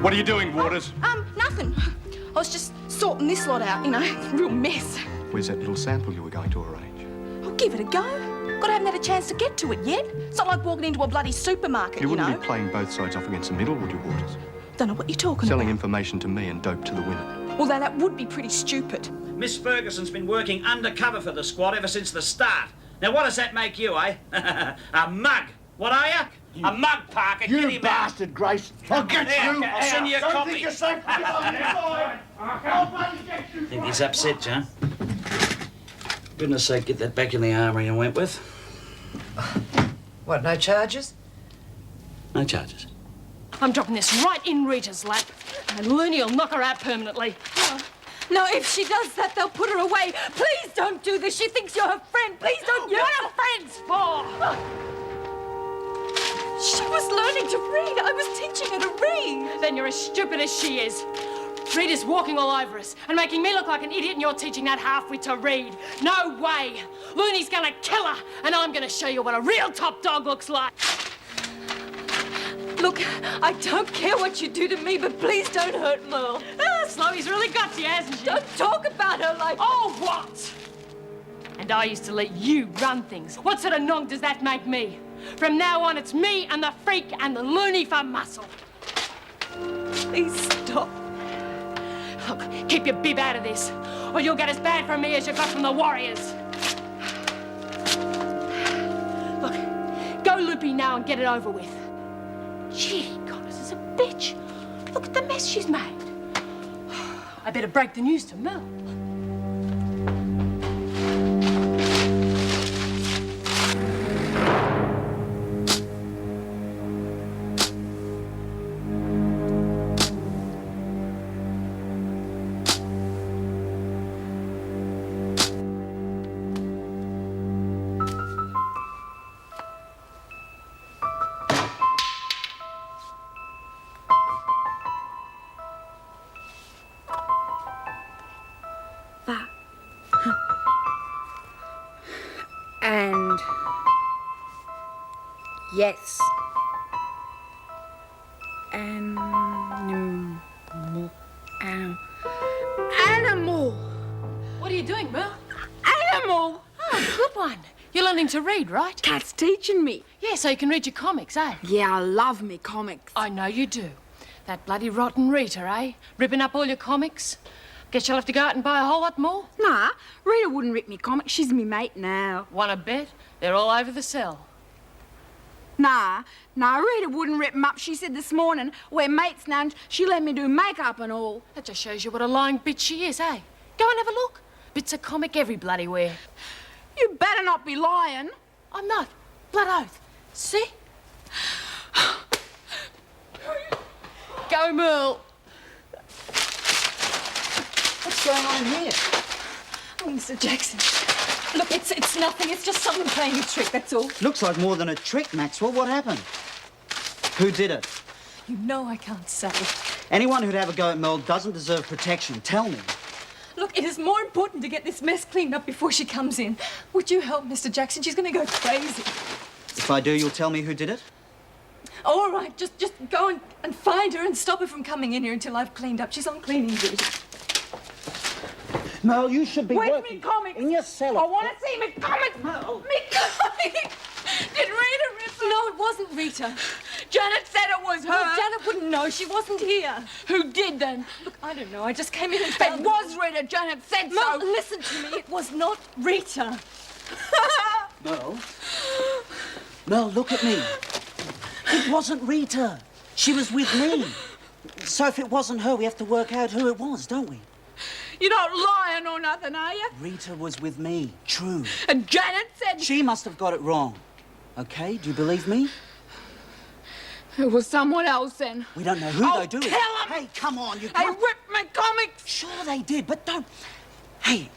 What are you doing, Waters? Nothing. I was just sorting this lot out, you know. Real mess. Where's that little sample you were going to arrange? I'll give it a go. God, I haven't had a chance to get to it yet. It's not like walking into a bloody supermarket, You you know. wouldn't be playing both sides off against the middle, would you, Waters? Don't know what you're talking Selling about. information to me and dope to the women. Although that would be pretty stupid. Miss Ferguson's been working undercover for the squad ever since the start. Now, what does that make you, eh? A mug. What are you? A mug, Parker. You Get him bastard, Grace. I'll get you. I'll send you a Don't copy. think you're safe from I think he's upset, Joan. Goodness sake, get that back in the armoury in Wentworth. What, no charges? No charges. I'm dropping this right in Rita's lap, and Looney will knock her out permanently. No, if she does that, they'll put her away. Please don't do this. She thinks you're her friend. Please don't. What are friends for? She was learning to read. I was teaching her to read. Then you're as stupid as she is. Rita's walking all over us and making me look like an idiot, and you're teaching that half-wit to read. No way. Looney's gonna kill her, and I'm gonna show you what a real top dog looks like. Look, I don't care what you do to me, but please don't hurt Merle. Slowy's really got you, hasn't she? Don't talk about her like... Oh, what? And I used to let you run things. What sort of nong does that make me? From now on, it's me and the freak and the loony for muscle. Please stop. Look, keep your bib out of this, or you'll get as bad from me as you got from the Warriors. Look, go loopy now and get it over with. Gee, Connors is a bitch. Look at the mess she's made. I better break the news to Merle. And yes, animal. What are you doing, Merle? Animal. Oh, good one. You're learning to read, right? Kath's teaching me. Yeah, so you can read your comics, eh? Yeah, I love me comics. I know you do. That bloody rotten Rita, eh? Ripping up all your comics. Guess you'll have to go out and buy a whole lot more. Nah, Rita wouldn't rip me comics. She's me mate now. Wanna bet? They're all over the cell. Nah, Rita wouldn't rip 'em up. She said this morning, we're mates now, and she let me do makeup and all. That just shows you what a lying bitch she is, eh? Go and have a look. Bits of comic every bloody where. You better not be lying. I'm not. Blood oath. See? Go, Merle. What's going on here? Oh, Mr. Jackson. Look, it's nothing. It's just someone playing a trick, that's all. Looks like more than a trick, Maxwell. What happened? Who did it? You know I can't say. Anyone who'd have a go at Merle doesn't deserve protection. Tell me. Look, it is more important to get this mess cleaned up before she comes in. Would you help, Mr. Jackson? She's going to go crazy. If I do, you'll tell me who did it? All right, just go and find her and stop her from coming in here until I've cleaned up. She's on cleaning duty. Merle, you should be Where's working me comics? in your cellar. I want to see me comics. Merle. Me comics. Did Rita rip them? No, it wasn't Rita. Janet said it was her. Well, Janet wouldn't know. She wasn't here. Who did then? Look, I don't know. I just came in and It found... was Rita. Janet said No, so. listen to me. It was not Rita. Merle? Merle, look at me. It wasn't Rita. She was with me. So if it wasn't her, we have to work out who it was, don't we? You're not lying or nothing, are you? Rita was with me. True. And Janet said... She must have got it wrong. Okay, do you believe me? It was someone else then. We don't know who Oh, they do it. kill 'em! Hey, come on, you They can't... ripped my comics. Sure they did, but don't... Hey,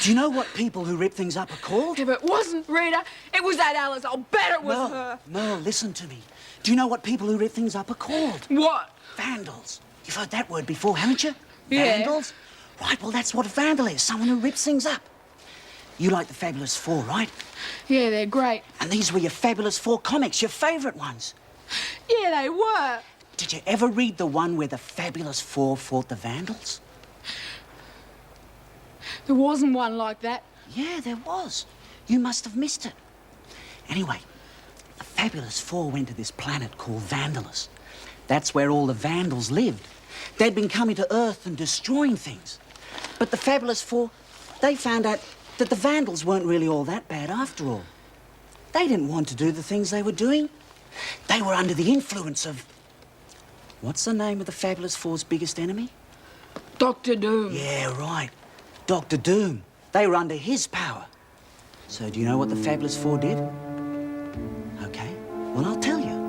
do you know what people who rip things up are called? If it wasn't Rita, it was that Alice. I'll bet it was her. Merle, listen to me. Do you know what people who rip things up are called? What? Vandals. You've heard that word before, haven't you? Yeah. Vandals? Right, well, that's what a vandal is, someone who rips things up. You like the Fabulous Four, right? Yeah, they're great. And these were your Fabulous Four comics, your favourite ones. Yeah, they were. Did you ever read the one where the Fabulous Four fought the Vandals? There wasn't one like that. Yeah, there was. You must have missed it. Anyway, the Fabulous Four went to this planet called Vandalus. That's where all the Vandals lived. They'd been coming to Earth and destroying things. But the Fabulous Four, they found out that the Vandals weren't really all that bad after all. They didn't want to do the things they were doing. They were under the influence of... What's the name of the Fabulous Four's biggest enemy? Dr. Doom. Yeah, right. Dr. Doom. They were under his power. So do you know what the Fabulous Four did? Okay, well, I'll tell you.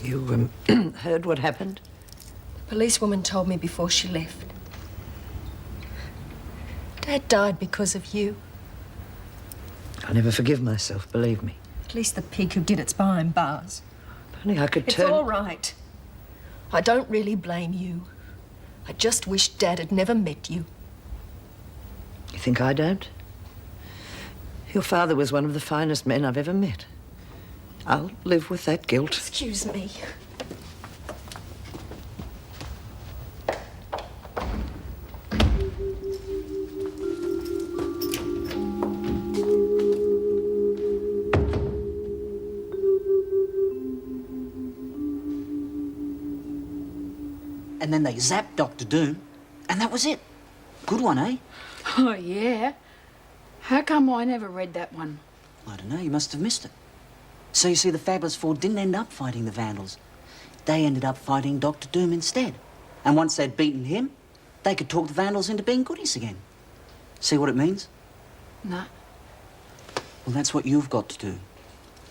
You heard what happened? The policewoman told me before she left. Dad died because of you. I never forgive myself, believe me. At least the pig who did it's behind bars. If only I could It's turn... all right. I don't really blame you. I just wish Dad had never met you. You think I don't? Your father was one of the finest men I've ever met. I'll live with that guilt. Excuse me. And then they zapped Dr. Doom, and that was it. Good one, eh? Oh, yeah. How come I never read that one? I don't know, you must have missed it. So you see, the Fabulous Four didn't end up fighting the Vandals. They ended up fighting Dr. Doom instead. And once they'd beaten him, they could talk the Vandals into being goodies again. See what it means? No. Well, that's what you've got to do.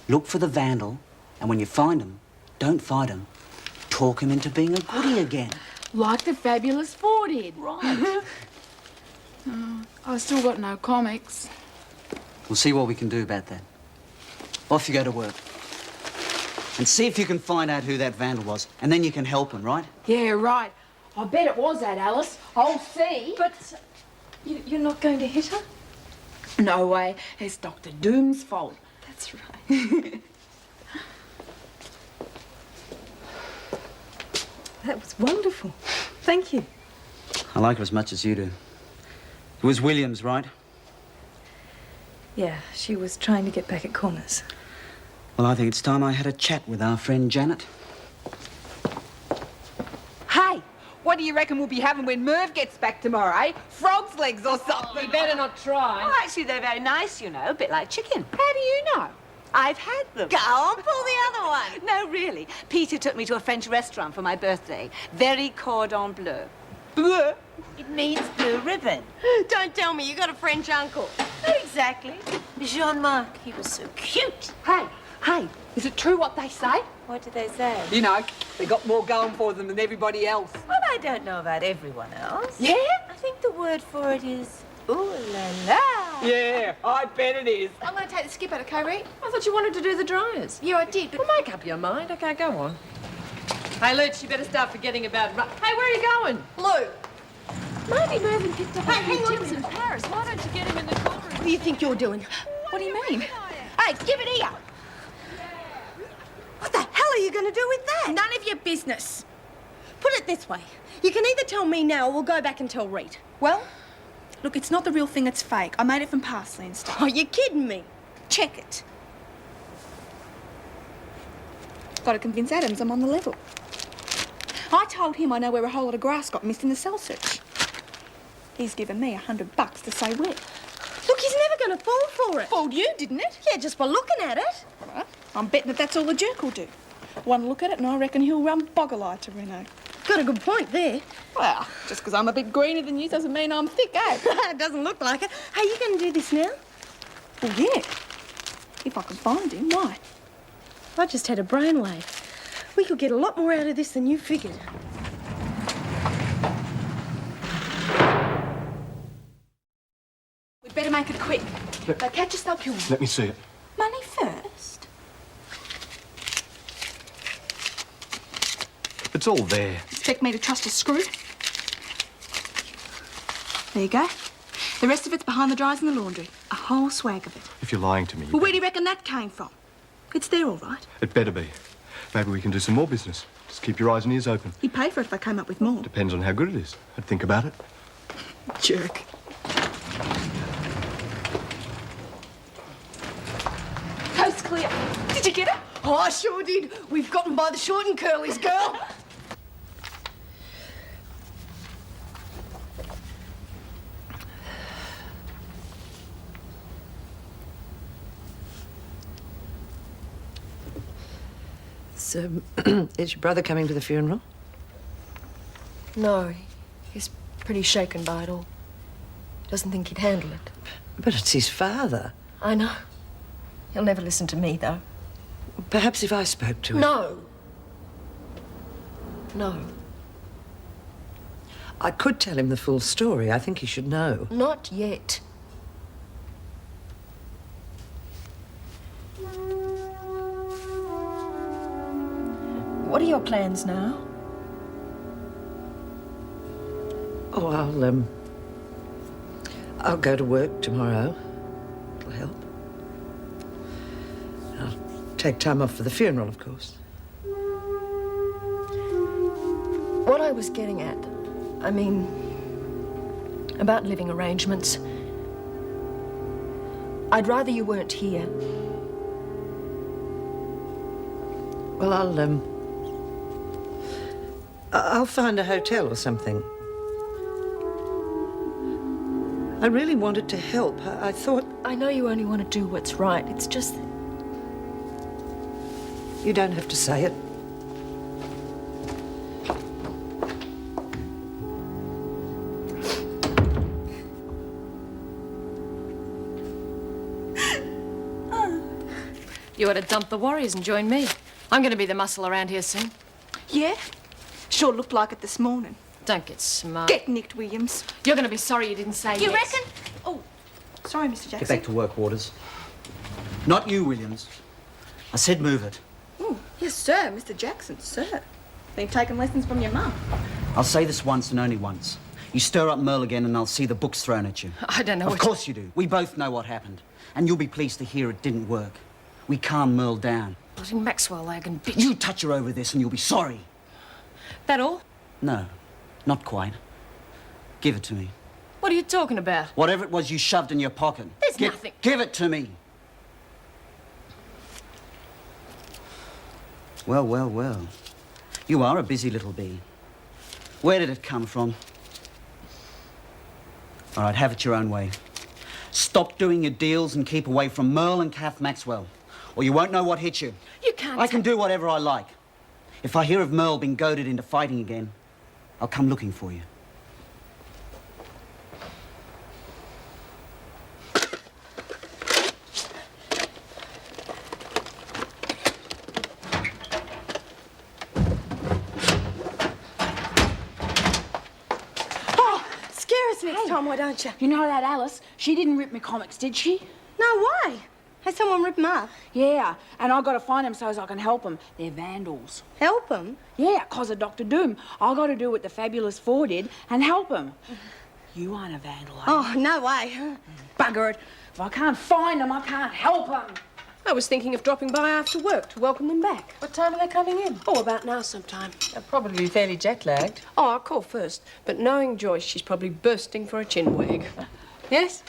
Look for the Vandal, and when you find him, don't fight him. Talk him into being a goodie again. Like the Fabulous Four did. Right. I still got no comics. We'll see what we can do about that. Off you go to work. And see if you can find out who that Vandal was, and then you can help him, right? Yeah, right. I bet it was that, Alice. I'll see. But you're not going to hit her? No way. It's Dr. Doom's fault. That's right. That was wonderful. Thank you. I like her as much as you do. It was Williams, right? Yeah, she was trying to get back at Corners. Well, I think it's time I had a chat with our friend Janet. Hey, what do you reckon we'll be having when Merv gets back tomorrow, eh? Frog's legs or something? You better not try. Oh, actually, they're very nice, you know, a bit like chicken. How do you know? I've had them. Go on, pull the other one. No, really. Peter took me to a French restaurant for my birthday. Very cordon bleu. Bleu? It means blue ribbon. Don't tell me you got a French uncle. Not exactly. Jean-Marc, he was so cute. Hey, is it true what they say? What did they say? You know, they got more going for them than everybody else. Well, I don't know about everyone else. Yeah? I think the word for it is ooh la la. Yeah, I bet it is. I'm going to take the skip out, okay, Rita? I thought you wanted to do the dryers. Yeah, I did, but... Well, make up your mind. Okay, go on. Hey, Lurch, you better start forgetting about... Hey, where are you going? Lou. Maybe Mervyn picked up Hey, a hang few on tips a in minute. Paris. Why don't you get him in the corner? What do you think you're doing? What do you mean? Hey, give it here. What the hell are you going to do with that? None of your business. Put it this way. You can either tell me now or we'll go back and tell Rita. Well, look, it's not the real thing, it's fake. I made it from parsley and stuff. Oh, you're kidding me. Check it. Got to convince Adams I'm on the level. I told him I know where a whole lot of grass got missed in the cell search. He's given me $100 to say where. Look, he's never going to fall for it. Fooled you, didn't it? Yeah, just by looking at it. Well, I'm betting that's all the jerk will do. One look at it and I reckon he'll run boggle-eye to Reno. Got a good point there. Well, just because I'm a bit greener than you doesn't mean I'm thick, eh? It doesn't look like it. Hey, you going to do this now? Well, yeah. If I can find him, why? I just had a brainwave. We could get a lot more out of this than you figured. We'd better make it quick. They'll catch us, they'll kill me. Let me see it. Money first? It's all there. Expect me to trust a screw? There you go. The rest of it's behind the dryers in the laundry. A whole swag of it. If you're lying to me... Well, where do you reckon that came from? It's there, all right. It better be. Maybe we can do some more business. Just keep your eyes and ears open. You'd pay for it if I came up with more. Depends on how good it is. I'd think about it. Jerk. Coast clear. Did you get it? Oh, I sure did. We've got 'em by the short and curlies, girl. So, is your brother coming to the funeral? No, he's pretty shaken by it all. Doesn't think he'd handle it. But it's his father. I know. He'll never listen to me, though. Perhaps if I spoke to him. No. No. I could tell him the full story. I think he should know. Not yet. What are your plans now? Oh, I'll go to work tomorrow. It'll help. I'll take time off for the funeral, of course. What I was getting at, I mean, about living arrangements. I'd rather you weren't here. Well, I'll find a hotel or something. I really wanted to help. I thought... I know you only want to do what's right. It's just... You don't have to say it. You ought to dump the Warriors and join me. I'm going to be the muscle around here soon. Yeah? Sure looked like it this morning. Don't get smart. Get nicked, Williams. You're going to be sorry you didn't say You yes. reckon? Oh, sorry, Mr. Jackson. Get back to work, Waters. Not you, Williams. I said move it. Oh, yes, sir, Mr. Jackson, sir. Been taking lessons from your mum. I'll say this once and only once. You stir up Merle again and I'll see the books thrown at you. I don't know Of what course you do. We both know what happened. And you'll be pleased to hear it didn't work. We calmed Merle down. Letting Maxwell lag and bitch. You touch her over this and you'll be sorry. That all? No, not quite. Give it to me. What are you talking about? Whatever it was you shoved in your pocket. There's nothing. Give it to me. Well, well, well. You are a busy little bee. Where did it come from? All right, have it your own way. Stop doing your deals and keep away from Merle and Kath Maxwell, or you won't know what hit you. You can't... I can do whatever I like. If I hear of Merle being goaded into fighting again, I'll come looking for you. Next time, why don't you? You know that Alice, she didn't rip me comics, did she? No, why? Has someone ripped them up? Yeah, and I got to find them so as I can help them. They're vandals. Help them? Yeah, 'cause of Dr. Doom. I got to do what the Fabulous Four did and help them. You aren't a vandal, are you? Oh, no way. Bugger it. If I can't find them, I can't help them. I was thinking of dropping by after work to welcome them back. What time are they coming in? Oh, about now sometime. They'll probably be fairly jet-lagged. Oh, I'll call first. But knowing Joyce, she's probably bursting for a chinwag. Yes?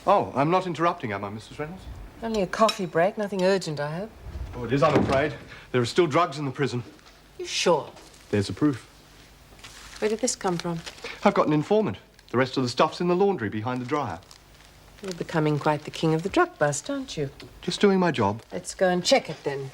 Oh, I'm not interrupting, am I, Mrs. Reynolds? Only a coffee break. Nothing urgent, I hope. Oh, it is, I'm afraid. There are still drugs in the prison. You sure? There's the proof. Where did this come from? I've got an informant. The rest of the stuff's in the laundry behind the dryer. You're becoming quite the king of the drug bust, aren't you? Just doing my job. Let's go and check it, then.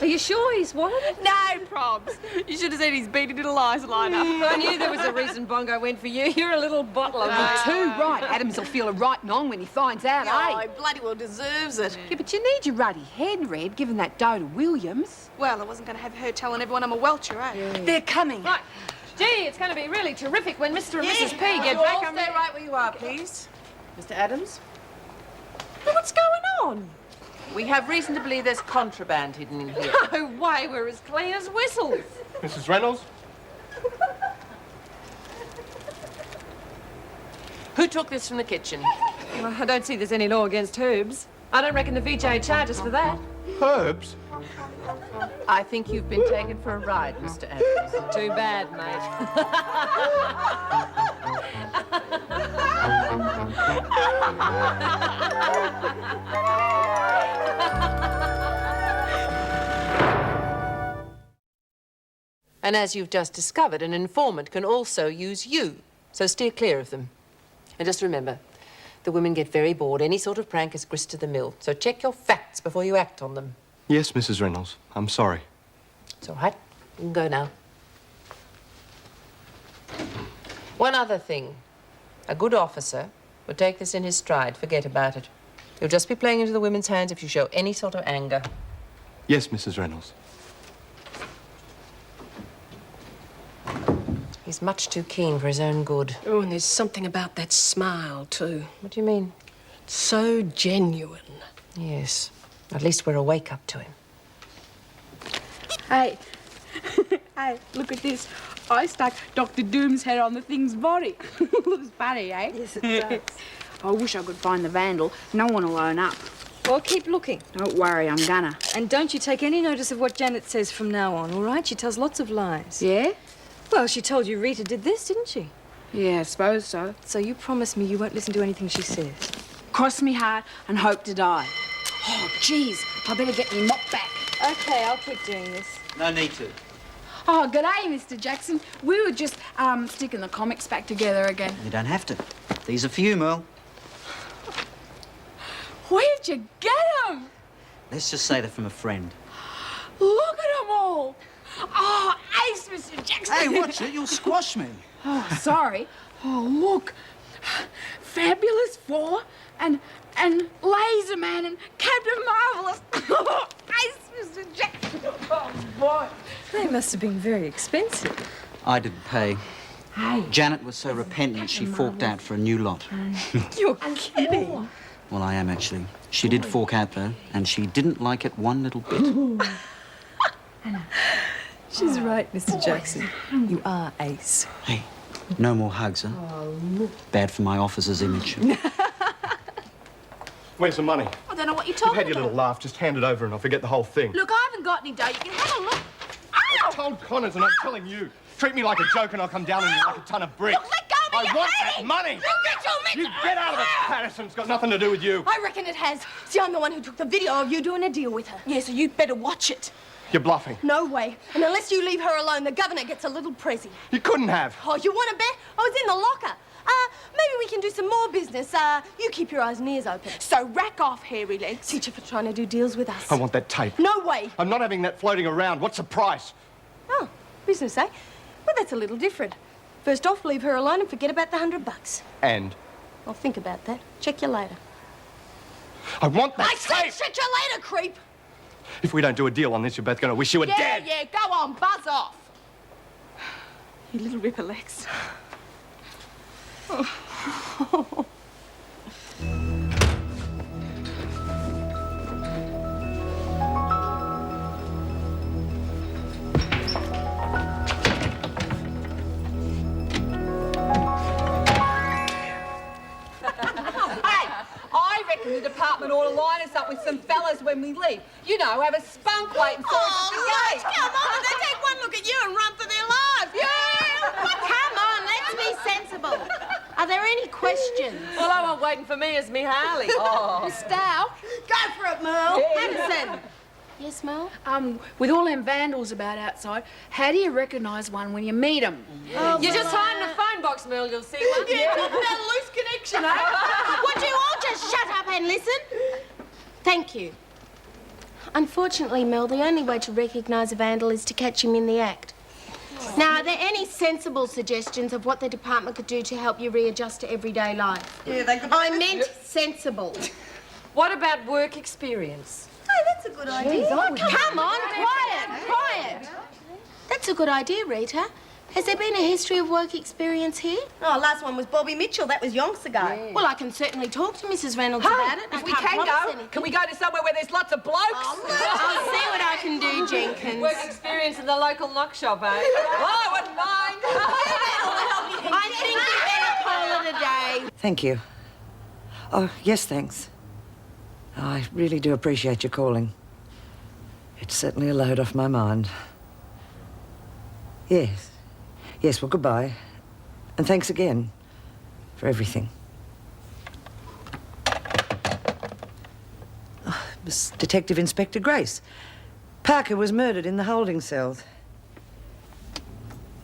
Are you sure he's one? No, probs. You should have seen his beady little eyes line up. I knew there was a reason Bongo went for you. You're a little bottle of Too right. Adams will feel a right nong when he finds out, Oh, eh? he bloody well deserves it. Yeah, but you need your ruddy head, Red, giving that dough to Williams. Well, I wasn't going to have her telling everyone I'm a welcher, eh? They're coming. Right. Gee, it's going to be really terrific when Mr. and Mrs. P get back. Stay right where you are, please. Mr. Adams? What's going on? We have reason to believe there's contraband hidden in here. No way, we're as clean as whistles. Mrs. Reynolds? Who took this from the kitchen? Well, I don't see there's any law against herbs. I don't reckon the VJ would charge us for that. Herbs? I think you've been taken for a ride, Mr. Adams. Too bad, mate. And as you've just discovered, an informant can also use you, so steer clear of them. And just remember, the women get very bored. Any sort of prank is grist to the mill, so check your facts before you act on them. Yes, Mrs. Reynolds. I'm sorry. It's all right. You can go now. One other thing. A good officer would take this in his stride. Forget about it. You'll just be playing into the women's hands if you show any sort of anger. Yes, Mrs. Reynolds. He's much too keen for his own good. Oh, and there's something about that smile, too. What do you mean? So genuine. Yes. At least we're awake up to him. Hey. Hey, look at this. I stuck Dr. Doom's head on the thing's body. Looks funny, eh? Yes, it does. I wish I could find the vandal. No one will own up. Well, keep looking. Don't worry, I'm gonna. And don't you take any notice of what Janet says from now on, all right? She tells lots of lies. Yeah? Well, she told you Rita did this, didn't she? Yeah, I suppose so. So you promise me you won't listen to anything she says? Cross me heart and hope to die. Oh, jeez, I better get me mop back. Okay, I'll keep doing this. No need to. Oh, g'day, Mr. Jackson. We were just, sticking the comics back together again. You don't have to. These are for you, Merle. Where'd you get them? Let's just say they're from a friend. Look at them all. Oh, ace, Mr. Jackson. Hey, watch it. You'll squash me. Oh, sorry. Oh, look. Fabulous Four and Laser Man and Captain Marvelous. Ace, Mr. Jackson. Oh, boy. They must have been very expensive. I didn't pay. Hey. Janet was so repentant she forked out for a new lot. You're kidding. Well, I am, actually. She did fork out, though, and she didn't like it one little bit. She's right, Mr. Jackson. You are ace. Hey, no more hugs, huh? Bad for my officer's image. Where's the money? I don't know what you're You've talking had your about. little laugh. Just hand it over and I'll forget the whole thing. Look, I haven't got any dough. You can have a look. I told Connors and I'm telling you. Treat me like a joke and I'll come down on you like a ton of bricks. Look, let go of me, I you want hate that it. money. You get your mix. You get out of it, Patterson. It's got nothing to do with you. I reckon it has. See, I'm the one who took the video of you doing a deal with her. Yeah, so you'd better watch it. You're bluffing. No way. And unless you leave her alone, the governor gets a little prezi. You couldn't have. Oh, you want to bet? I was in the locker. Maybe we can do some more business. You keep your eyes and ears open. So rack off, hairy legs. See you for trying to do deals with us. I want that tape. No way. I'm not having that floating around. What's the price? Oh, business, eh? Well, that's a little different. First off, leave her alone and forget about the $100. And? I'll think about that. Check you later. I want that I tape! said check you later, creep! If we don't do a deal on this, you're both going to wish you were dead. Yeah, go on, buzz off. You little ripper legs. I reckon the department ought to line us up with some fellas when we leave. You know, have a spunk waiting for us at the gate. Come on, they take one look at you and run for their lives. Yeah! Come on, let's be sensible. Are there any questions? Well, I want waiting for me as me Harley. Oh. Stout. Go for it, Merle. Patterson. Yes, Mel? With all them vandals about outside, how do you recognise one when you meet them? You just hide in the phone box, Merle, you'll see one. Yeah, talk about a loose connection, eh? Would you all just shut up and listen? Thank you. Unfortunately, Mel, the only way to recognise a vandal is to catch him in the act. Now, are there any sensible suggestions of what the department could do to help you readjust to everyday life? Yeah, they could... I meant sensible. What about work experience? Hey, that's a good idea. Come on, quiet. That's a good idea, Rita. Has there been a history of work experience here? Oh, last one was Bobby Mitchell. That was yonks ago. Yeah. Well, I can certainly talk to Mrs. Reynolds about it. If we can go, can we go to somewhere where there's lots of blokes? I'll see what I can do, Jenkins. Work experience in the local knock shop, eh? I wouldn't mind. I think you better call it a day. Thank you. Oh, yes, thanks. I really do appreciate your calling. It's certainly a load off my mind. Yes. Yes, well, goodbye. And thanks again for everything. Oh, Miss Detective Inspector Grace. Parker was murdered in the holding cells.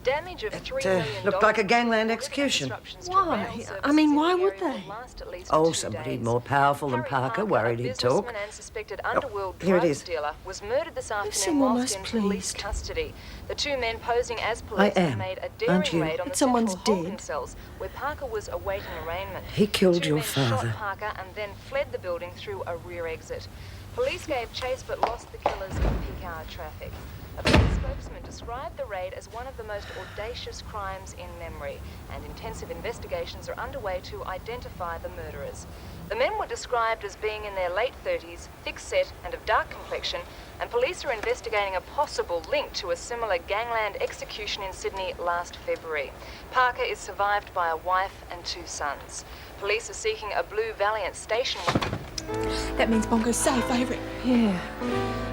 Damage of $3 million. Looked like a gangland execution. Why? I mean, why would they? Oh, somebody more powerful than Parker worried he'd talk. Oh, here it is. Was murdered this afternoon whilst in police custody. The two men posing as police made a daring raid on the someone's central holding dead. cells where Parker was awaiting arraignment. He killed The two your men shot father. Parker and then fled the building through a rear exit. Police gave chase but lost the killers in peak hour traffic. A police spokesman described the raid as one of the most audacious crimes in memory, and intensive investigations are underway to identify the murderers. The men were described as being in their late 30s, thick-set and of dark complexion, and police are investigating a possible link to a similar gangland execution in Sydney last February. Parker is survived by a wife and 2 sons. Police are seeking a blue Valiant station. That means Bongo's safe, favourite. Yeah.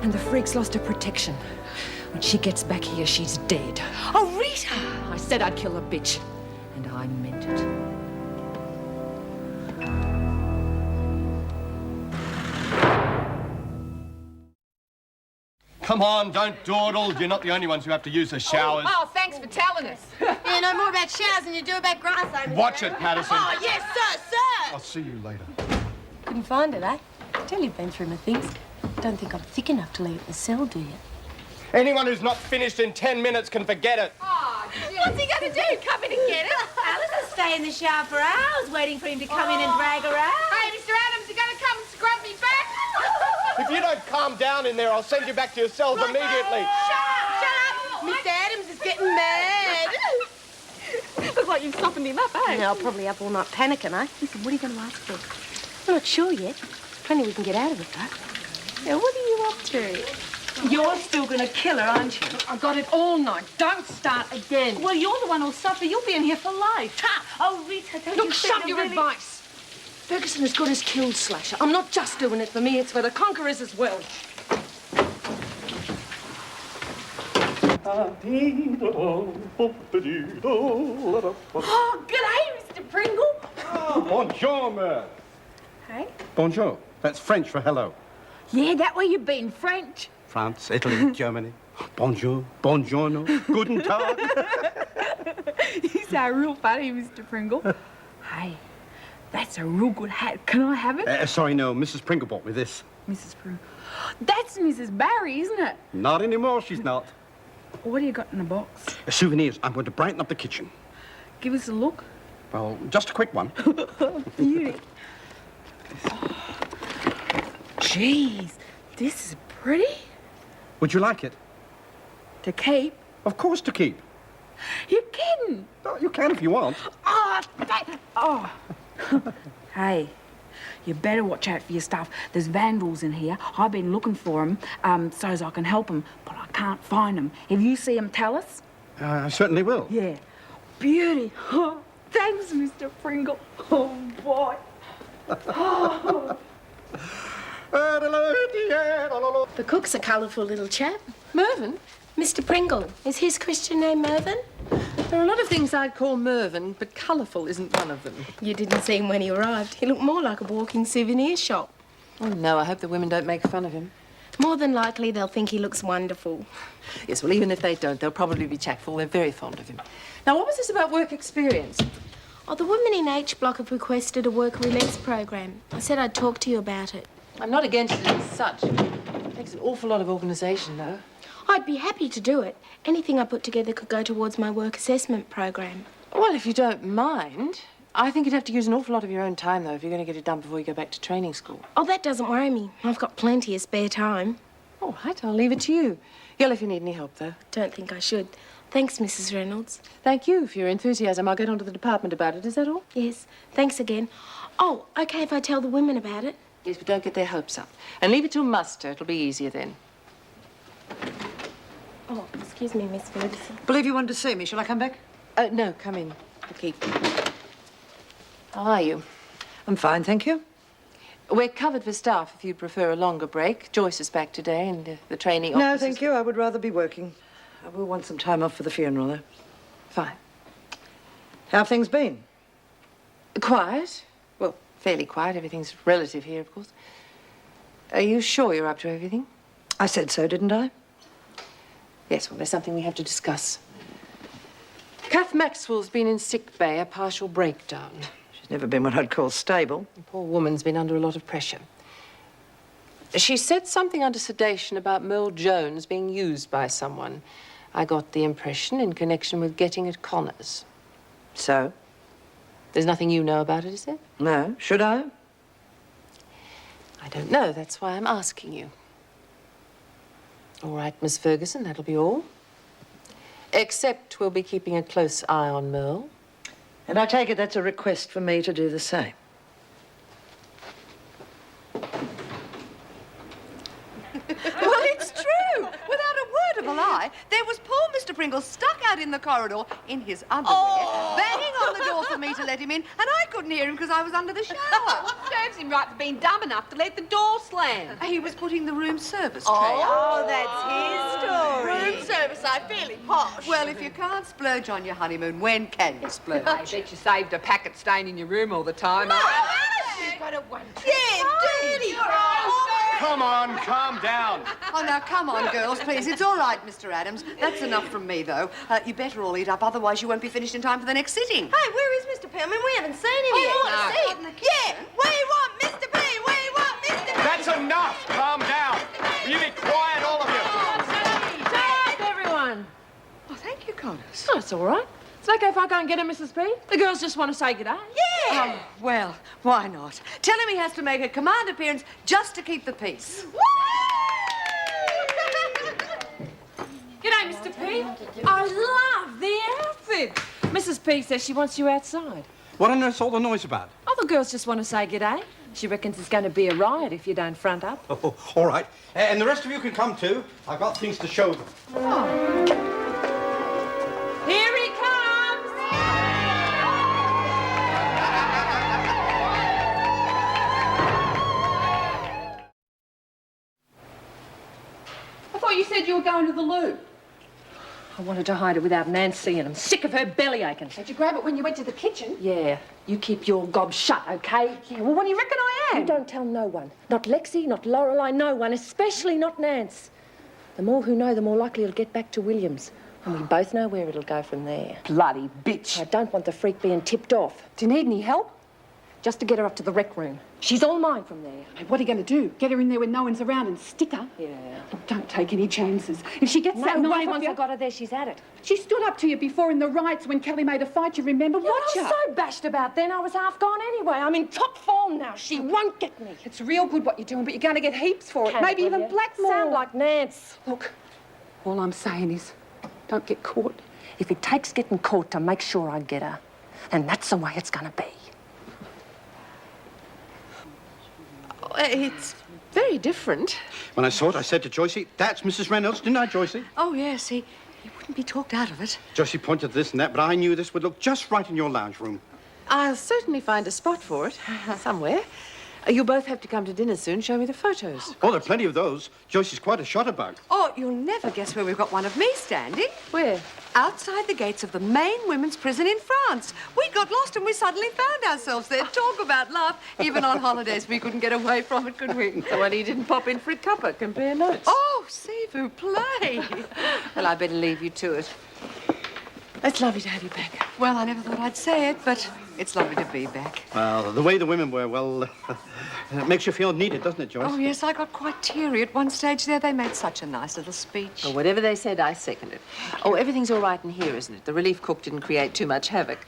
And the freak's lost her protection. When she gets back here, she's dead. Oh, Rita! I said I'd kill a bitch. And I meant it. Come on, don't dawdle. You're not the only ones who have to use the showers. Oh, thanks for telling us. You know more about showers than you do about grass, eh, Mr. Watch it, Reynolds? Patterson. Oh, yes, sir. I'll see you later. Couldn't find it, eh? Tell you've been through my things. Don't think I'm thick enough to leave the cell, do you? Anyone who's not finished in 10 minutes can forget it. Oh, what's he going to do? Come in and get it? Alice will stay in the shower for hours waiting for him to come in and drag her out. Hey, Mr. Adams, you going to come scrub me back? If you don't calm down in there, I'll send you back to your cells immediately. Shut up! Mr. Adams is getting mad. Looks like you've softened him up, eh? No, probably up all night panicking, eh? Listen, what are you going to ask for? I'm not sure yet. Plenty we can get out of it, though. Now, what are you up to? You're still going to kill her, aren't you? I got it all night. Don't start again. Well, you're the one who'll suffer. You'll be in here for life. Oh, Rita, don't Look, you shut think your really... advice. Ferguson as good as killed Slasher. I'm not just doing it for me, it's for the conquerors as well. Oh, g'day, Mr. Pringle. Bonjour, Merle. Hey? Bonjour. That's French for hello. Yeah, that way you've been French. France, Italy, Germany. Bonjour, buongiorno, guten Tag. You sound real funny, Mr. Pringle. Hey, that's a real good hat. Can I have it? Sorry, no. Mrs. Pringle bought me this. Mrs. Pringle. That's Mrs. Barry, isn't it? Not anymore, she's not. What do you got in the box? Souvenirs. I'm going to brighten up the kitchen. Give us a look. Well, just a quick one. Beauty. Jeez, this is pretty. Would you like it? To keep? Of course to keep. You're kidding. Oh, you can if you want. Oh, oh. Hey, you better watch out for your stuff. There's vandals in here. I've been looking for them so as I can help them, but I can't find them. If you see them, tell us. I certainly will. Yeah. Beauty. Oh, thanks, Mr. Pringle. Oh, boy. Oh. The cook's a colourful little chap. Mervyn? Mr. Pringle. Is his Christian name Mervyn? There are a lot of things I'd call Mervyn, but colourful isn't one of them. You didn't see him when he arrived. He looked more like a walking souvenir shop. Oh, no, I hope the women don't make fun of him. More than likely, they'll think he looks wonderful. Yes, well, even if they don't, they'll probably be chafful. They're very fond of him. Now, what was this about work experience? Oh, the women in H Block have requested a work release program. I said I'd talk to you about it. I'm not against it as such. It takes an awful lot of organisation, though. I'd be happy to do it. Anything I put together could go towards my work assessment program. Well, if you don't mind. I think you'd have to use an awful lot of your own time, though, if you're going to get it done before you go back to training school. Oh, that doesn't worry me. I've got plenty of spare time. All right, I'll leave it to you. Yell if you need any help, though. Don't think I should. Thanks, Mrs. Reynolds. Thank you for your enthusiasm. I'll get on to the department about it. Is that all? Yes. Thanks again. Oh, okay if I tell the women about it? Yes, but don't get their hopes up. And leave it till muster. It'll be easier then. Oh, excuse me, Miss Ferguson. Believe you wanted to see me. Shall I come back? No, come in. I'll keep. How are you? I'm fine, thank you. We're covered for staff if you prefer a longer break. Joyce is back today and the trainee No, officers... thank you. I would rather be working. I will want some time off for the funeral, though. Fine. How have things been? Quiet. Well, fairly quiet. Everything's relative here, of course. Are you sure you're up to everything? I said so, didn't I? Yes, well, there's something we have to discuss. Kath Maxwell's been in sick bay, a partial breakdown. She's never been what I'd call stable. The poor woman's been under a lot of pressure. She said something under sedation about Merle Jones being used by someone. I got the impression in connection with getting at Connors. So? There's nothing you know about it, is there? No. Should I? I don't know. That's why I'm asking you. All right, Miss Ferguson, that'll be all. Except we'll be keeping a close eye on Merle. And I take it that's a request for me to do the same. Well, it's true. Without a word of a lie, there was poor Mr. Pringle stuck out in the corridor in his underwear, banging on the door for me to let him in, and I couldn't hear him because I was under the shower. Serves him right for being dumb enough to let the door slam. He was putting the room service tray Oh, up. that's his story. Room service, I fairly posh. Well, if you can't splurge on your honeymoon, when can you splurge? I bet you saved a packet staying in your room all the time. She's got a one. Yeah, dirty. Come on, calm down. Oh, now, come on, girls, please. It's all right, Mr. Adams. That's enough from me, though. You better all eat up, otherwise you won't be finished in time for the next sitting. Hey, where is Mr. Pillman? We haven't seen him yet. No. Yeah, we want Mr. P. We want Mr. P. That's enough. Calm down. Will you be quiet, all of you? Shut up, everyone. Oh, thank you, Connors. Oh, it's all right. It's okay if I go and get her, Mrs. P. The girls just want to say good day. Yeah! Oh, well, why not? Tell him he has to make a command appearance just to keep the peace. G'day, Mr. P. I love the outfit. Mrs. P says she wants you outside. What on earth's all the noise about? Oh, the girls just want to say g'day. She reckons it's going to be a riot if you don't front up. Oh, all right. And the rest of you can come too. I've got things to show them. Here he comes! I thought you said you were going to the loo. I wanted to hide it without Nancy, and I'm sick of her belly aching. Did you grab it when you went to the kitchen? Yeah, you keep your gob shut, okay? Yeah, well, what do you reckon I am? You don't tell no one. Not Lexie, not Lorelei, no one, especially not Nance. The more who know, the more likely it'll get back to Williams. And we both know where it'll go from there. Bloody bitch. I don't want the freak being tipped off. Do you need any help? Just to get her up to the rec room. She's all mine from there. Hey, what are you going to do? Get her in there when no one's around and stick her? Yeah. Look, don't take any chances. If she gets that No knife way, off once you... I got her there, she's at it. She stood up to you before in the riots when Kelly made a fight, you remember? Yeah, Watch I her. was so bashed about then, I was half gone anyway. I'm in top form now. She won't get me. It's real good what you're doing, but you're going to get heaps for it. Can Maybe will even you? blackmail. Sound like Nance. Look, all I'm saying is, don't get caught. If it takes getting caught to make sure I get her, then that's the way it's going to be. It's very different. When I saw it, I said to Joycey, that's Mrs. Reynolds, didn't I, Joycey? Oh, yes, he wouldn't be talked out of it. Joycey pointed to this and that, but I knew this would look just right in your lounge room. I'll certainly find a spot for it, somewhere. You'll both have to come to dinner soon. Show me the photos. Oh, there are plenty of those. Joycey's quite a shutterbug. Oh, you'll never guess where we've got one of me standing. Where? Outside the gates of the main women's prison in France. We got lost and we suddenly found ourselves there. Talk about laugh. Even on holidays, we couldn't get away from it, could we? The one he didn't pop in for a cuppa, compare notes. Oh, see vous play. Well, I better leave you to it. It's lovely to have you back. Well, I never thought I'd say it, but it's lovely to be back. Well, the way the women were, well, it makes you feel needed, doesn't it, Joyce? Oh, yes, I got quite teary at one stage there. They made such a nice little speech. Well, whatever they said, I seconded. Oh, everything's all right in here, isn't it? The relief cook didn't create too much havoc.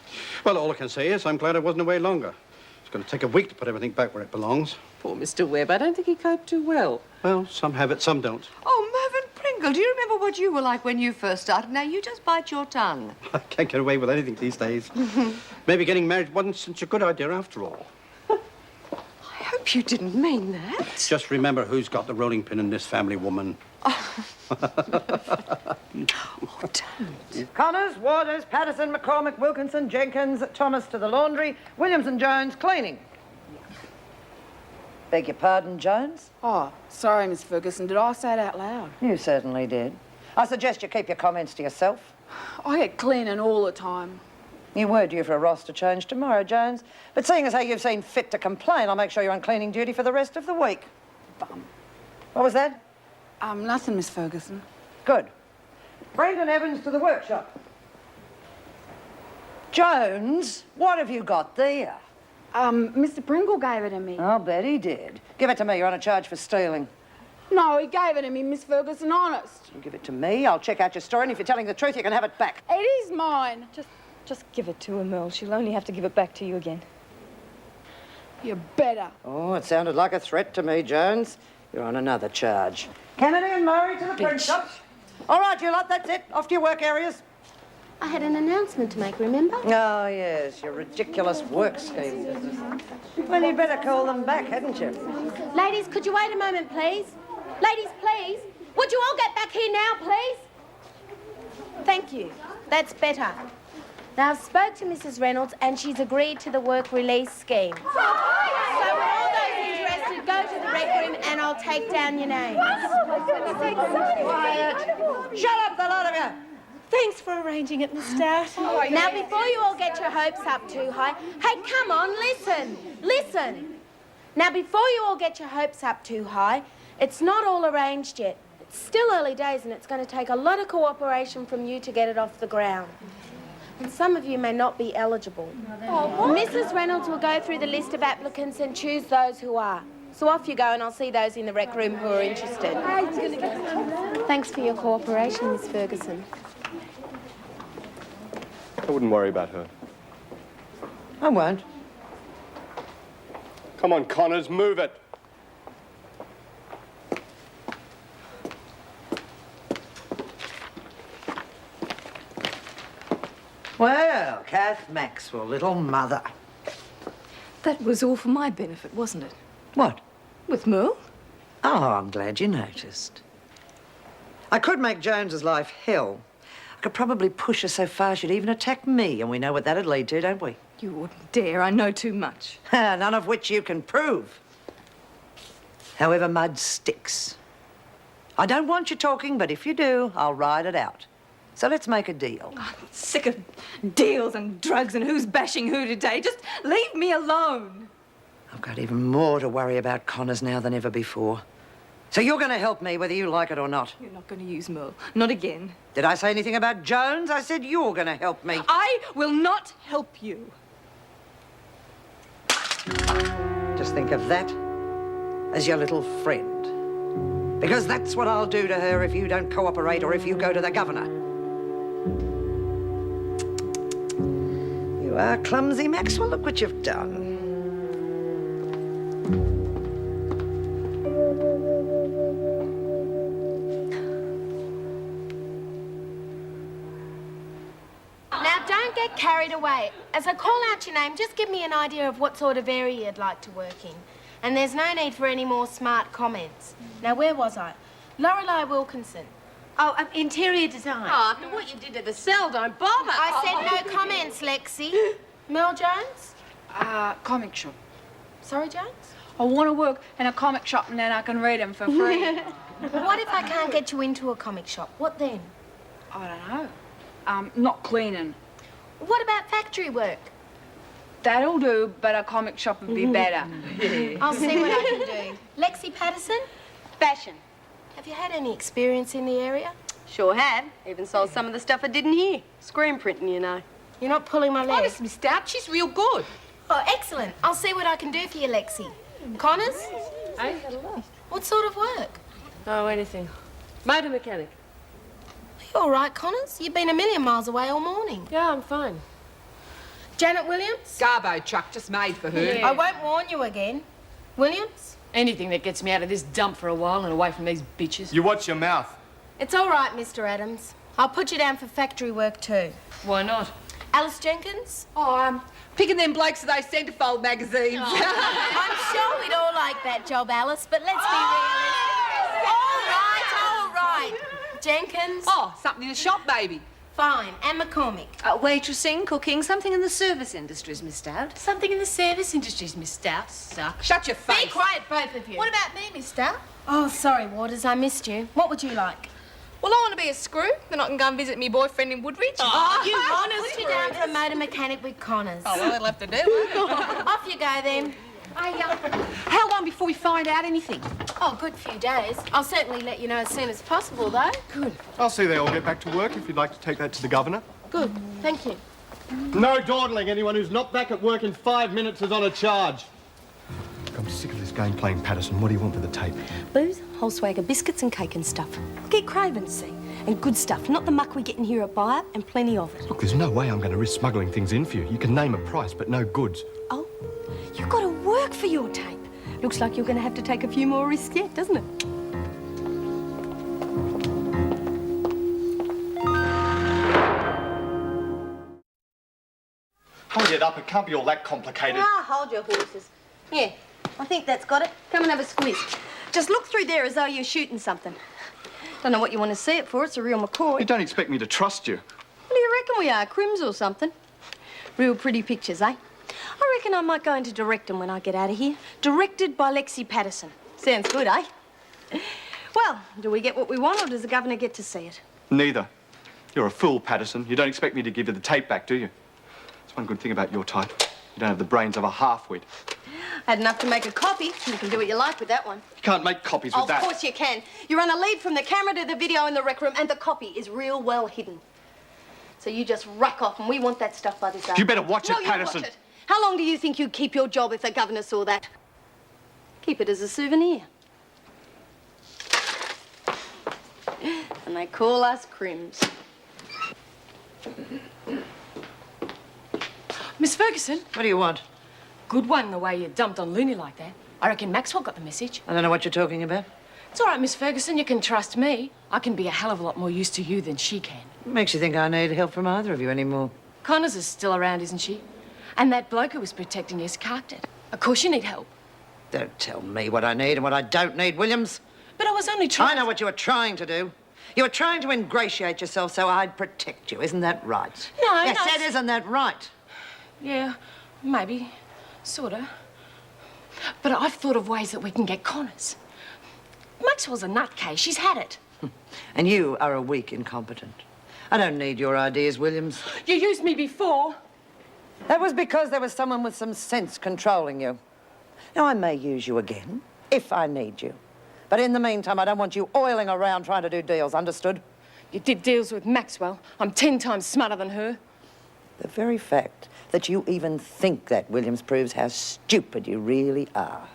Well, all I can say is I'm glad I wasn't away longer. It's going to take a week to put everything back where it belongs. Poor Mr. Webb. I don't think he coped too well. Well, some have it, some don't. Oh, Mervyn Uncle, do you remember what you were like when you first started? Now, you just bite your tongue. I can't get away with anything these days. Maybe getting married wasn't such a good idea after all. I hope you didn't mean that. Just remember who's got the rolling pin in this family, woman. Connors, Waters, Patterson, McCormick, Wilkinson, Jenkins, Thomas to the laundry, Williams and Jones cleaning. Beg your pardon, Jones? Oh, sorry, Miss Ferguson. Did I say it out loud? You certainly did. I suggest you keep your comments to yourself. I get cleaning all the time. You were due for a roster change tomorrow, Jones. But seeing as how you've seen fit to complain, I'll make sure you're on cleaning duty for the rest of the week. Bum. What was that? Nothing, Miss Ferguson. Good. Brendan Evans to the workshop. Jones, what have you got there? Mr. Pringle gave it to me. I'll bet he did. Give it to me. You're on a charge for stealing. No, he gave it to me, Miss Ferguson, honest. You give it to me, I'll check out your story, and if you're telling the truth, you can have it back. It is mine. Just give it to her, Merle. She'll only have to give it back to you again. You better. Oh, it sounded like a threat to me, Jones. You're on another charge. Kennedy and Murray to the print shop. All right, you lot, that's it. Off to your work areas. I had an announcement to make, remember? Oh, yes, your ridiculous work scheme. Well, you'd better call them back, hadn't you? Ladies, could you wait a moment, please? Ladies, please. Would you all get back here now, please? Thank you. That's better. Now, I've spoke to Mrs. Reynolds and she's agreed to the work release scheme. So would all those interested go to the rec room and I'll take down your names. Quiet. Shut up, the lot of you. Thanks for arranging it, Miss Stout. Now, before you all get your hopes up too high, hey, come on, listen. Listen. Now, before you all get your hopes up too high, it's not all arranged yet. It's still early days and it's going to take a lot of cooperation from you to get it off the ground. And some of you may not be eligible. Mrs. Reynolds will go through the list of applicants and choose those who are. So off you go and I'll see those in the rec room who are interested. Thanks for your cooperation, Miss Ferguson. I wouldn't worry about her. I won't. Come on, Connors, move it. Well, Kath Maxwell, little mother. That was all for my benefit, wasn't it? What? With Merle? Oh, I'm glad you noticed. I could make Jones's life hell. I could probably push her so far she'd even attack me, and we know what that'd lead to, don't we? You wouldn't dare. I know too much. None of which you can prove. However, mud sticks. I don't want you talking, but if you do, I'll ride it out. So let's make a deal. I'm sick of deals and drugs and who's bashing who today. Just leave me alone. I've got even more to worry about Connors now than ever before. So you're going to help me whether you like it or not. You're not going to use Merle. Not again. Did I say anything about Jones? I said you're going to help me. I will not help you. Just think of that as your little friend. Because that's what I'll do to her if you don't cooperate or if you go to the governor. You are clumsy, Maxwell. Look what you've done. Now, don't get carried away. As I call out your name, just give me an idea of what sort of area you'd like to work in. And there's no need for any more smart comments. Now, where was I? Lorelei Wilkinson. Oh, interior design. Oh, after what you did to the cell, don't bother. I said no comments, Lexie. Merle Jones? Comic shop. Sorry, Jones? I want to work in a comic shop and then I can read them for free. Well, what if I can't get you into a comic shop? What then? I don't know. Not cleaning. What about factory work? That'll do, but a comic shop would be better. I'll see what I can do. Lexie Patterson? Fashion. Have you had any experience in the area? Sure had. Even sold some of the stuff I didn't hear. Screen printing, you know. You're not pulling my leg. Honest, Miss Stout, she's real good. Oh, excellent. I'll see what I can do for you, Lexie. Connors? Hey? What sort of work? Oh, anything. Motor mechanic. Are you all right, Connors? You've been a million miles away all morning. Yeah, I'm fine. Janet Williams? Garbo truck just made for her. Yeah. I won't warn you again. Williams? Anything that gets me out of this dump for a while and away from these bitches. You watch your mouth. It's all right, Mr. Adams. I'll put you down for factory work too. Why not? Alice Jenkins? Oh, I'm picking them blokes with those centrefold magazines. I'm sure we'd all like that job, Alice, but let's be realistic. All right. Jenkins? Oh, something in the shop, baby. Fine. And McCormick? Waitressing, cooking, something in the service industries, Miss Stout. Something in the service industries, Miss Stout. Suck. Shut your face. Be quiet, both of you. What about me, Miss Stout? Oh, sorry, Waters, I missed you. What would you like? Well, I want to be a screw, then I can go and visit me boyfriend in Woodridge. Oh, you want us to down for a motor mechanic with Connors. Oh, well, they'll have to do it. Off you go, then. How long before we find out anything? Oh, good few days. I'll certainly let you know as soon as possible, though. Good. I'll see they all get back to work if you'd like to take that to the governor. Good. Thank you. No dawdling. Anyone who's not back at work in 5 minutes is on a charge. I'm sick of this game playing Patterson. What do you want for the tape? Booze, whole swag of biscuits and cake and stuff. Get craving, see? And good stuff, not the muck we get in here at Buyer, and plenty of it. Look, there's no way I'm going to risk smuggling things in for you. You can name a price, but no goods. Oh, you've got to work for your tape. Looks like you're going to have to take a few more risks yet, doesn't it? Hold it up. It can't be all that complicated. Ah, hold your horses. Yeah, I think that's got it. Come and have a squiz. Just look through there as though you're shooting something. Don't know what you want to see it for. It's a real McCoy. You don't expect me to trust you. What do you reckon we are, crims or something? Real pretty pictures, eh? I reckon I might go into direct them when I get out of here. Directed by Lexie Patterson. Sounds good, eh? Well, do we get what we want, or does the governor get to see it? Neither. You're a fool, Patterson. You don't expect me to give you the tape back, do you? That's one good thing about your type. You don't have the brains of a half-wit. Had enough to make a copy. You can do what you like with that one. You can't make copies with that. Of course you can. You run a lead from the camera to the video in the rec room, and the copy is real well hidden. So you just rack off, and we want that stuff by this afternoon. You better watch it, you Patterson. Watch it. How long do you think you'd keep your job if the governor saw that? Keep it as a souvenir. And they call us crims. Miss Ferguson? What do you want? Good one, the way you dumped on Looney like that. I reckon Maxwell got the message. I don't know what you're talking about. It's all right, Miss Ferguson. You can trust me. I can be a hell of a lot more use to you than she can. Makes you think I need help from either of you anymore. Connors is still around, isn't she? And that bloke who was protecting you carked it. Of course you need help. Don't tell me what I need and what I don't need, Williams. But I was only trying... I know what you were trying to do. You were trying to ingratiate yourself so I'd protect you. Isn't that right? No, yes, no. that isn't that right? Yeah, maybe. Sorta. But I've thought of ways that we can get Connors. Maxwell's a nutcase. She's had it. And you are a weak incompetent. I don't need your ideas, Williams. You used me before. That was because there was someone with some sense controlling you. Now, I may use you again, if I need you. But in the meantime, I don't want you oiling around trying to do deals, understood? You did deals with Maxwell. I'm 10 times smarter than her. The very fact that you even think that, Williams, proves how stupid you really are.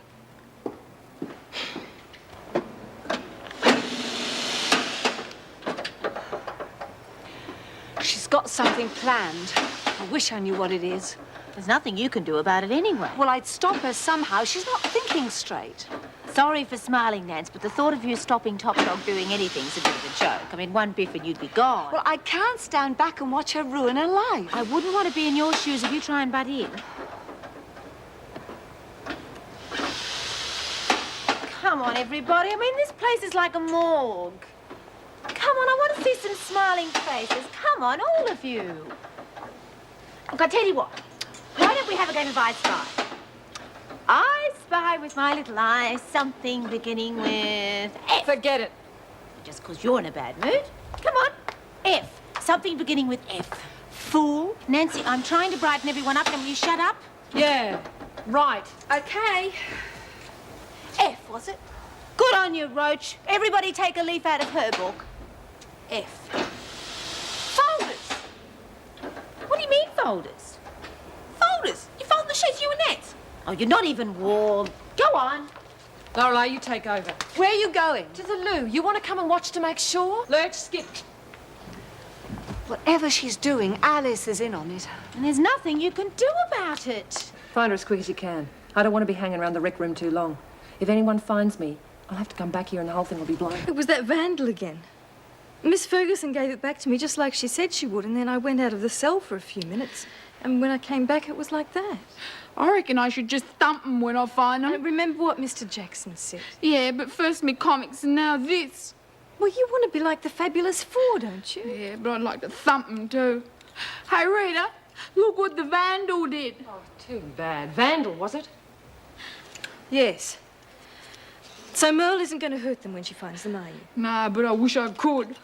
She's got something planned. I wish I knew what it is. There's nothing you can do about it anyway. Well, I'd stop her somehow. She's not thinking straight. Sorry for smiling, Nance, but the thought of you stopping Top Dog doing anything's a bit of a joke. I mean, one biff and you'd be gone. Well, I can't stand back and watch her ruin her life. I wouldn't want to be in your shoes if you try and butt in. Come on, everybody. I mean, this place is like a morgue. Come on, I want to see some smiling faces. Come on, all of you. Look, I'll tell you what. Why don't we have a game of I Spy? I spy with my little eye something beginning with F. Forget it. Just because you're in a bad mood. Come on. F. Something beginning with F. Fool. Nancy, I'm trying to brighten everyone up. Can you shut up? Yeah, right. Okay. F, was it? Good on you, Roach. Everybody take a leaf out of her book. F. Folders. What do you mean, folders? Folders? You fold the sheets, you and Nance. Oh, you're not even warm. Go on. Lorelei, you take over. Where are you going? To the loo. You want to come and watch to make sure? Lurch, skip. Whatever she's doing, Alice is in on it. And there's nothing you can do about it. Find her as quick as you can. I don't want to be hanging around the rec room too long. If anyone finds me, I'll have to come back here and the whole thing will be blown. It was that vandal again. Miss Ferguson gave it back to me just like she said she would, and then I went out of the cell for a few minutes. And when I came back, it was like that. I reckon I should just thump 'em when I find 'em. Remember what Mr. Jackson said? Yeah, but first me comics and now this. Well, you want to be like the Fabulous Four, don't you? Yeah, but I'd like to thump 'em too. Hey, Rita, look what the vandal did. Oh, too bad. Vandal, was it? Yes. So Merle isn't going to hurt them when she finds them, are you? Nah, but I wish I could.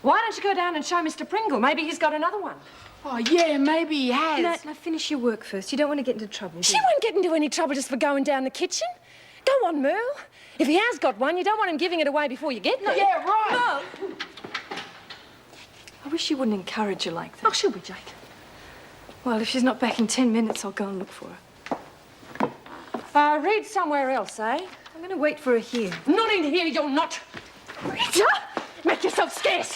Why don't you go down and show Mr. Pringle? Maybe he's got another one. Oh, yeah, maybe he has. No, finish your work first. You don't want to get into trouble, do She you? won't get into any trouble just for going down the kitchen. Go on, Merle. If he has got one, you don't want him giving it away before you get there. Yeah, right. No. I wish you wouldn't encourage her like that. Oh, she'll be Jake. Well, if she's not back in 10 minutes, I'll go and look for her. Read somewhere else, eh? I'm going to wait for her here. Not in here, you're not. Rita! Make yourself scarce.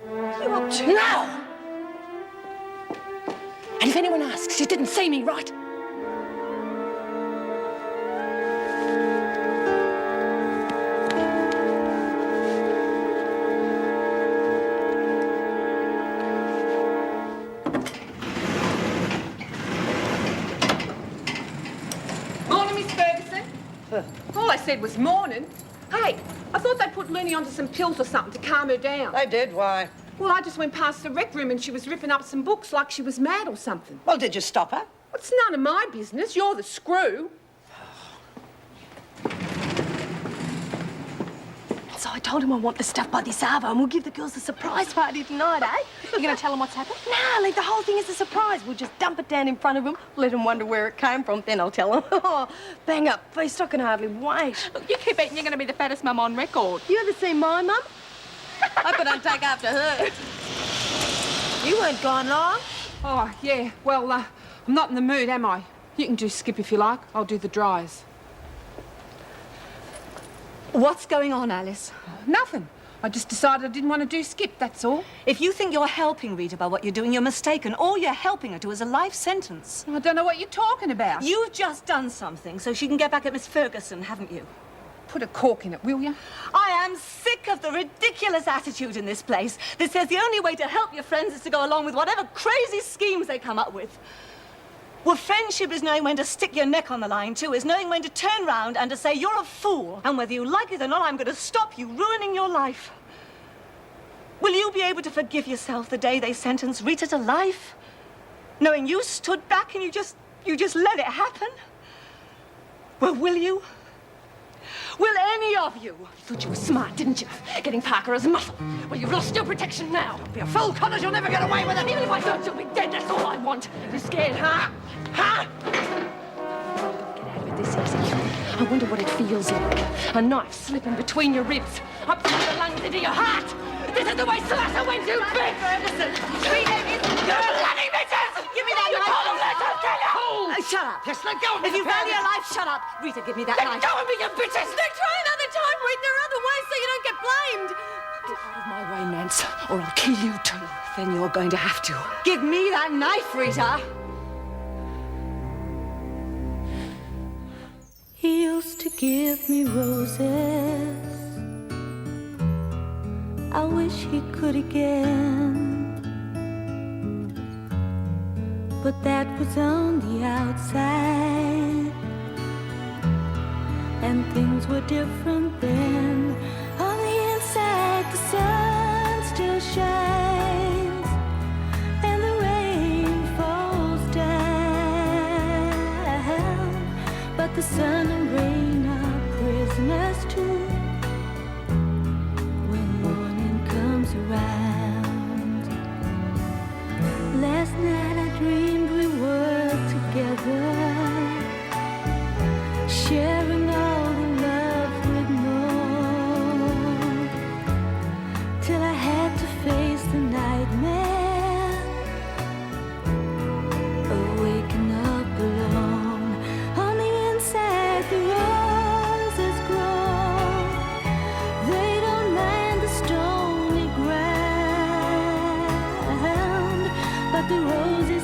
What are you up to? No! And if anyone asks, you didn't see me, right? Morning, Miss Ferguson. All I said was morning. Hey, I thought they put Looney onto some pills or something to calm her down. They did, why? Well, I just went past the rec room and she was ripping up some books like she was mad or something. Well, did you stop her? It's none of my business. You're the screw. So I told him I want the stuff by this Arvo and we'll give the girls a surprise party tonight, eh? You're going to tell them what's happened? Nah, leave the whole thing as a surprise. We'll just dump it down in front of them, let them wonder where it came from, then I'll tell them. Oh, bang up feast, I can hardly wait. Look, you keep eating, you're going to be the fattest mum on record. You ever seen my mum? Hope I don't take after her. You weren't gone long. Oh, yeah. Well, I'm not in the mood, am I? You can do skip if you like. I'll do the dries. What's going on, Alice? Nothing. I just decided I didn't want to do skip, that's all. If you think you're helping Rita by what you're doing, you're mistaken. All you're helping her to is a life sentence. I don't know what you're talking about. You've just done something so she can get back at Miss Ferguson, haven't you? Put a cork in it, will you? I am sick of the ridiculous attitude in this place that says the only way to help your friends is to go along with whatever crazy schemes they come up with. Well, friendship is knowing when to stick your neck on the line, too, is knowing when to turn round and to say you're a fool. And whether you like it or not, I'm going to stop you ruining your life. Will you be able to forgive yourself the day they sentenced Rita to life? Knowing you stood back and you just let it happen? Well, will you? Will any of you? You thought you were smart, didn't you? Getting Parker as muscle. Well, you've lost your protection now. Be a fool, Connors, you'll never get away with it. Even if I thought you'll be dead, that's all I want. You're scared, huh? Huh? Get out of it this easy. I wonder what it feels like. A knife slipping between your ribs, up through the lungs into your heart. This is the way Slasher went to bed. Ferguson, Treat him. You're a bloody bitches! Give me that you knife. call him that, I'll kill you! Shut up. Yes, let go of me. If you value your life, shut up. Rita, give me that Let knife. go of me, you bitches! Then try another time, Rita. There are other ways so you don't get blamed. Get out of my way, Nance, or I'll kill you too. Then you're going to have to. Give me that knife, Rita. He used to give me roses. I wish he could again. But that was on the outside, and things were different then. On the inside, the sun still shines, and the rain falls down. But the sun and rain are prisoners too when morning comes around. Last night I dreamed we were together, sharing all the love we'd known, till I had to face the nightmare of waking up alone. On the inside the roses grow, they don't mind the stony ground, but the roses